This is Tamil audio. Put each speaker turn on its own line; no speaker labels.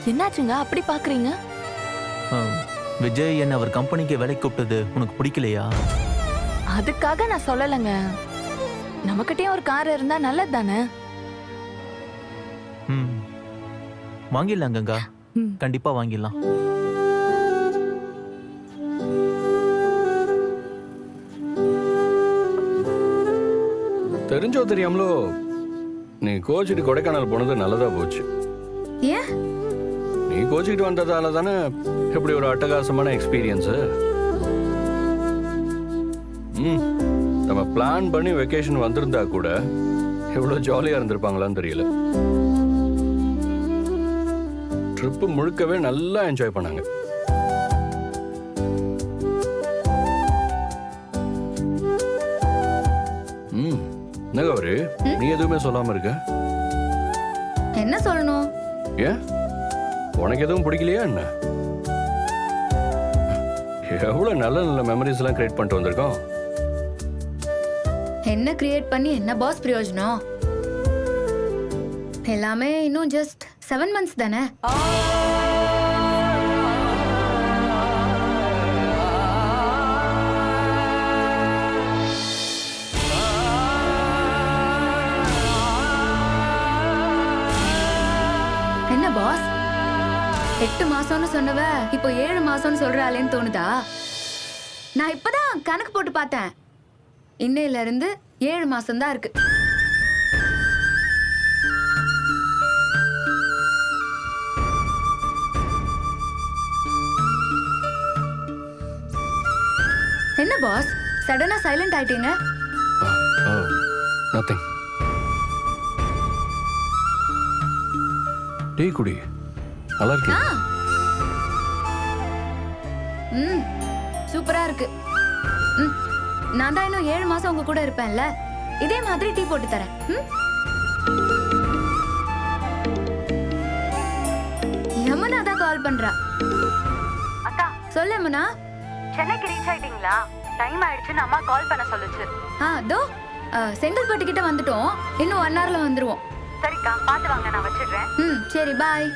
என்னாச்சுங்க அப்படி பாக்குறீங்க?
விஜய் என்ன அவர் கம்பெனிக்கு வேலைக்கு கூப்பிட்டது உனக்கு பிடிக்கலையா?
அதுக்காக நான் சொல்லலைங்க. நமக்கிட்டயும் ஒரு கார் இருந்தா நல்லது தானே.
வாங்கிடலாம் கங்கா, கண்டிப்பா வாங்கிடலாம்.
தெரிஞ்சோ தெரியாமலோ நீ கோச்சிட்டு கொடைக்கானல் போனது நல்லதா போச்சு.
ஏன்?
நீ கோச்சிட்டு வந்ததால தானே எப்படி ஒரு அட்டகாசமான எக்ஸ்பீரியன்ஸு. நம்ம பிளான் பண்ணி வெக்கேஷன் வந்திருந்தா கூட எவ்வளவு ஜாலியா இருந்திருப்பாங்களான்னு தெரியல. ட்ரிப்பு முழுக்கவே நல்லா என்ஜாய் பண்ணாங்க. என்ன கௌரி, நீ எதுவுமே சொல்லாம இருக்க?
என்ன சொல்லணும்?
ஏன், உனக்கு எதுவும் பிடிக்கலையா என்ன? எவ்வளவு நல்ல நல்ல மெமரிஸ் எல்லாம் கிரியேட் பண்ணிட்டு வந்திருக்கோம்.
என்ன கிரியேட் பண்ணி என்ன பாஸ் பிரயோஜனம்? எல்லாமே இன்னும் ஜஸ்ட் 7 months தானே. என்ன பாஸ், 8 மாசம்னு சொன்னவ இப்போ 7 மாசம்னு சொல்றாளேன்னு தோணுதா? நான் இப்பதான் கணக்கு போட்டு பார்த்தேன். இன்னையில இருந்து 7 மாசம் தான் இருக்கு. என்ன பாஸ், சடனா சைலண்ட் ஆயிட்டீங்க?
நத்திங். டீ குடி, நல்லா இருக்கு.
சூப்பரா இருக்கு. நான் தான் இன்னும் 7 மாசம் உங்க கூட இருப்பேன்ல, இதே மாதிரி டீ போட்டு தரேன். யமுனா தான் கால் பண்றா.
அக்கா
சொல்லு யமுனா.
சென்னைக்கு ரீச் ஆயிட்டீங்களா? டைம் ஆயிடுச்சுன்னு அம்மா கால் பண்ண சொல்லுச்சு.
தோ செங்கல்பட்டு கிட்ட வந்துட்டோம். இன்னும் 1 hourல வந்துருவோம்.
சரிக்கா, பாத்து வாங்க, நான் வச்சிடுறேன்.
சரி, பாய்.